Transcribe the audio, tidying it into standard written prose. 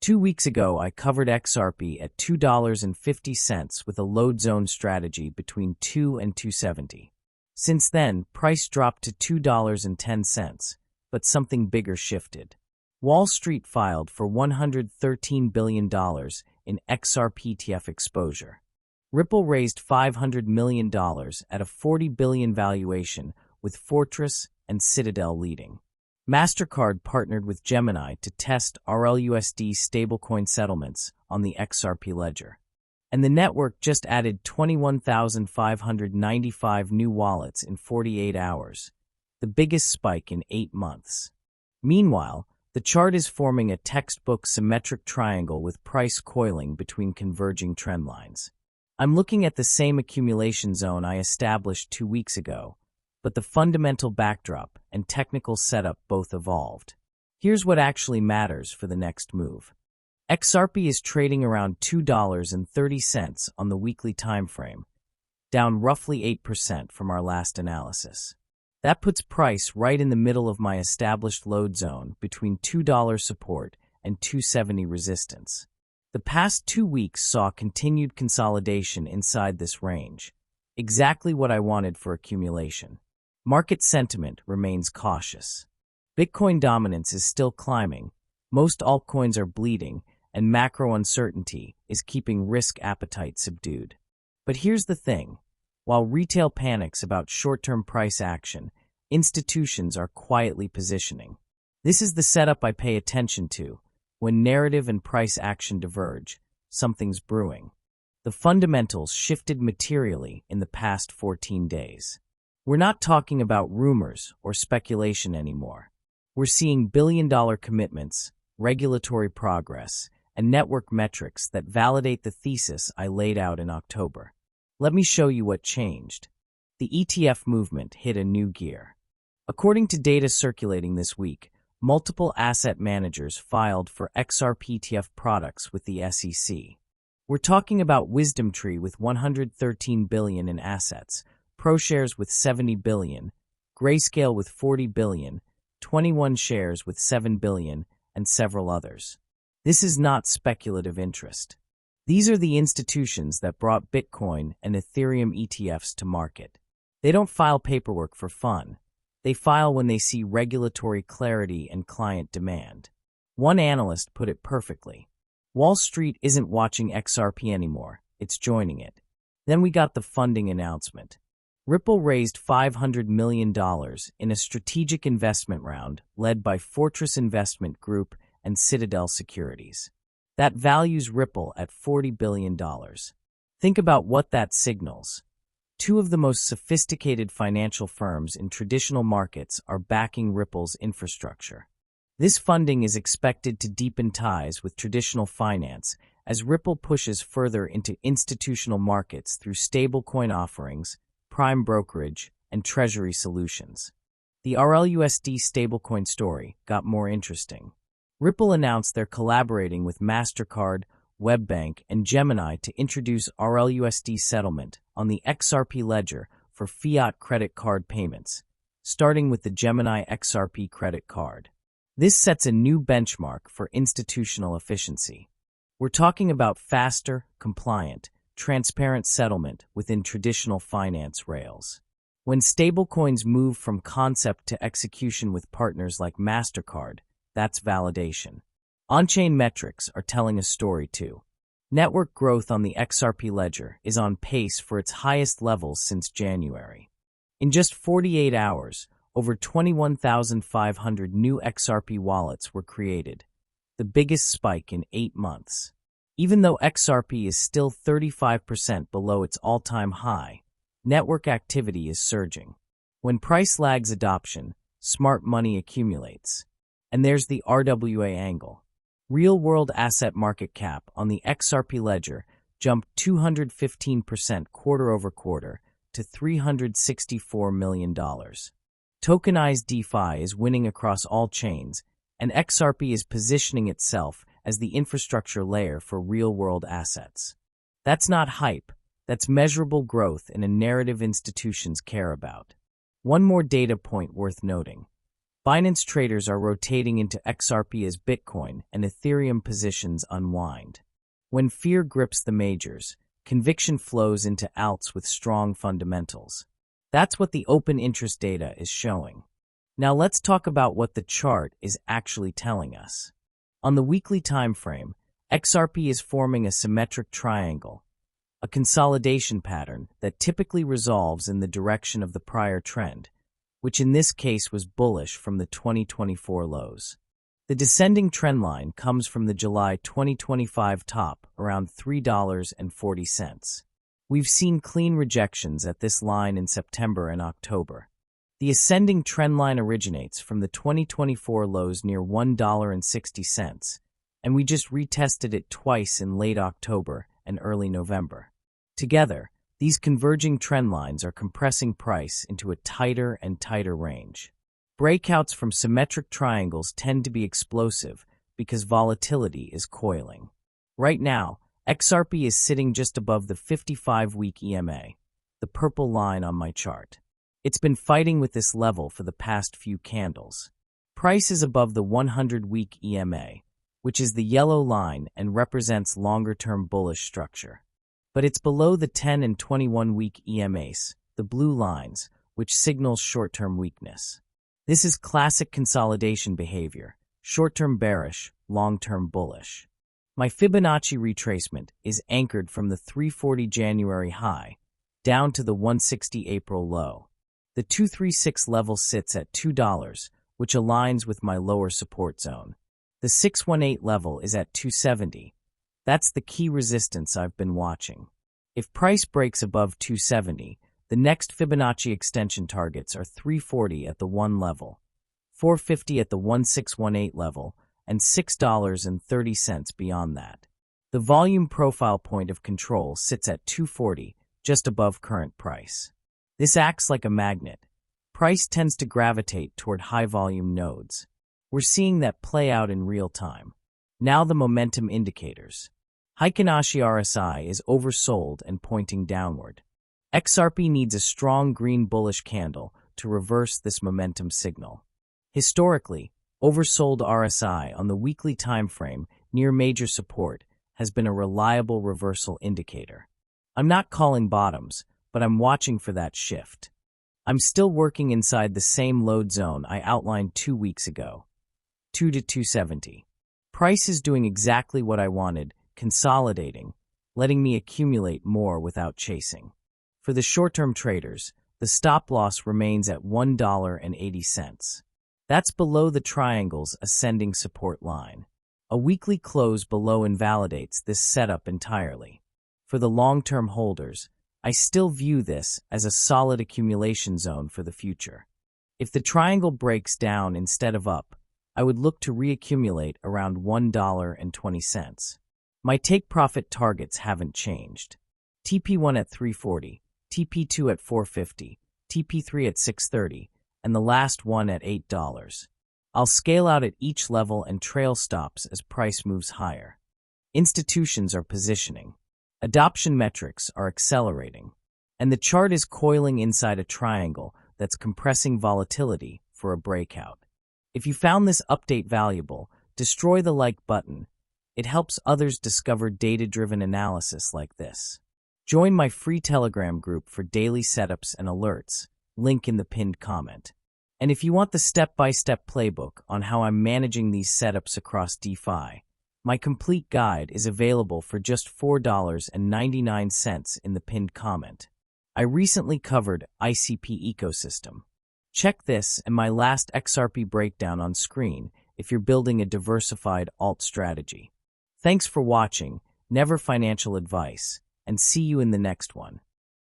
2 weeks ago, I covered XRP at $2.50 with a load zone strategy between $2 and $2.70. Since then, price dropped to $2.10, but something bigger shifted. Wall Street filed for $113 billion in XRP ETF exposure. Ripple raised $500 million at a $40 billion valuation, with Fortress and Citadel leading. MasterCard partnered with Gemini to test RLUSD stablecoin settlements on the XRP ledger. And the network just added 21,595 new wallets in 48 hours, the biggest spike in 8 months. Meanwhile, the chart is forming a textbook symmetric triangle with price coiling between converging trendlines. I'm looking at the same accumulation zone I established 2 weeks ago, but the fundamental backdrop and technical setup both evolved. Here's what actually matters for the next move. XRP is trading around $2.30 on the weekly time frame, down roughly 8% from our last analysis. That puts price right in the middle of my established load zone between $2 support and $2.70 resistance. The past 2 weeks saw continued consolidation inside this range, exactly what I wanted for accumulation. Market sentiment remains cautious. Bitcoin dominance is still climbing, most altcoins are bleeding, and macro uncertainty is keeping risk appetite subdued. But here's the thing. While retail panics about short-term price action, institutions are quietly positioning. This is the setup I pay attention to. When narrative and price action diverge, something's brewing. The fundamentals shifted materially in the past 14 days. We're not talking about rumors or speculation anymore. We're seeing billion-dollar commitments, regulatory progress, and network metrics that validate the thesis I laid out in October. Let me show you what changed. The ETF movement hit a new gear. According to data circulating this week, multiple asset managers filed for XRP ETF products with the SEC. We're talking about WisdomTree with $113 billion in assets, ProShares with $70 billion, Grayscale with $40 billion, 21 Shares with $7 billion, and several others. This is not speculative interest. These are the institutions that brought Bitcoin and Ethereum ETFs to market. They don't file paperwork for fun. They file when they see regulatory clarity and client demand. One analyst put it perfectly. Wall Street isn't watching XRP anymore, it's joining it. Then we got the funding announcement. Ripple raised $500 million in a strategic investment round led by Fortress Investment Group and Citadel Securities. That values Ripple at $40 billion. Think about what that signals. Two of the most sophisticated financial firms in traditional markets are backing Ripple's infrastructure. This funding is expected to deepen ties with traditional finance as Ripple pushes further into institutional markets through stablecoin offerings, prime brokerage, and treasury solutions. The RLUSD stablecoin story got more interesting. Ripple announced they're collaborating with MasterCard, WebBank, and Gemini to introduce RLUSD settlement on the XRP ledger for fiat credit card payments, starting with the Gemini XRP credit card. This sets a new benchmark for institutional efficiency. We're talking about faster, compliant, transparent settlement within traditional finance rails. When stablecoins move from concept to execution with partners like MasterCard, that's validation. On-chain metrics are telling a story too. Network growth on the XRP ledger is on pace for its highest levels since January. In just 48 hours, over 21,500 new XRP wallets were created, the biggest spike in 8 months. Even though XRP is still 35% below its all-time high, network activity is surging. When price lags adoption, smart money accumulates. And there's the RWA angle. Real-world asset market cap on the XRP ledger jumped 215% quarter-over-quarter to $364 million. Tokenized DeFi is winning across all chains, and XRP is positioning itself as the infrastructure layer for real-world assets. That's not hype, that's measurable growth in a narrative institutions care about. One more data point worth noting. Binance traders are rotating into XRP as Bitcoin and Ethereum positions unwind. When fear grips the majors, conviction flows into alts with strong fundamentals. That's what the open interest data is showing. Now let's talk about what the chart is actually telling us. On the weekly time frame, XRP is forming a symmetric triangle, a consolidation pattern that typically resolves in the direction of the prior trend, which in this case was bullish from the 2024 lows. The descending trendline comes from the July 2025 top around $3.40. We've seen clean rejections at this line in September and October. The ascending trendline originates from the 2024 lows near $1.60, and we just retested it twice in late October and early November. Together, these converging trendlines are compressing price into a tighter and tighter range. Breakouts from symmetric triangles tend to be explosive because volatility is coiling. Right now, XRP is sitting just above the 55-week EMA, the purple line on my chart. It's been fighting with this level for the past few candles. Price is above the 100-week EMA, which is the yellow line and represents longer-term bullish structure. But it's below the 10 and 21-week EMAs, the blue lines, which signals short-term weakness. This is classic consolidation behavior, short-term bearish, long-term bullish. My Fibonacci retracement is anchored from the 340 January high down to the 160 April low. The 236 level sits at $2, which aligns with my lower support zone. The 618 level is at 270. That's the key resistance I've been watching. If price breaks above 270, the next Fibonacci extension targets are 340 at the 1 level, 450 at the 1618 level, and $6.30 beyond that. The volume profile point of control sits at 240, just above current price. This acts like a magnet. Price tends to gravitate toward high-volume nodes. We're seeing that play out in real time. Now the momentum indicators. Heikinashi RSI is oversold and pointing downward. XRP needs a strong green bullish candle to reverse this momentum signal. Historically, oversold RSI on the weekly time frame near major support has been a reliable reversal indicator. I'm not calling bottoms, but I'm watching for that shift. I'm still working inside the same load zone I outlined 2 weeks ago, 2 to 270. Price is doing exactly what I wanted, consolidating, letting me accumulate more without chasing. For the short-term traders, the stop loss remains at $1.80. That's below the triangle's ascending support line. A weekly close below invalidates this setup entirely. For the long-term holders, I still view this as a solid accumulation zone for the future. If the triangle breaks down instead of up, I would look to reaccumulate around $1.20. My take-profit targets haven't changed. TP1 at 340, TP2 at 450, TP3 at 630, and the last one at $8. I'll scale out at each level and trail stops as price moves higher. Institutions are positioning. Adoption metrics are accelerating. And the chart is coiling inside a triangle that's compressing volatility for a breakout. If you found this update valuable, destroy the like button. It helps others discover data-driven analysis like this. Join my free Telegram group for daily setups and alerts, link in the pinned comment. And if you want the step-by-step playbook on how I'm managing these setups across DeFi, my complete guide is available for just $4.99 in the pinned comment. I recently covered ICP ecosystem. Check this and my last XRP breakdown on screen if you're building a diversified alt strategy. Thanks for watching, never financial advice, and see you in the next one.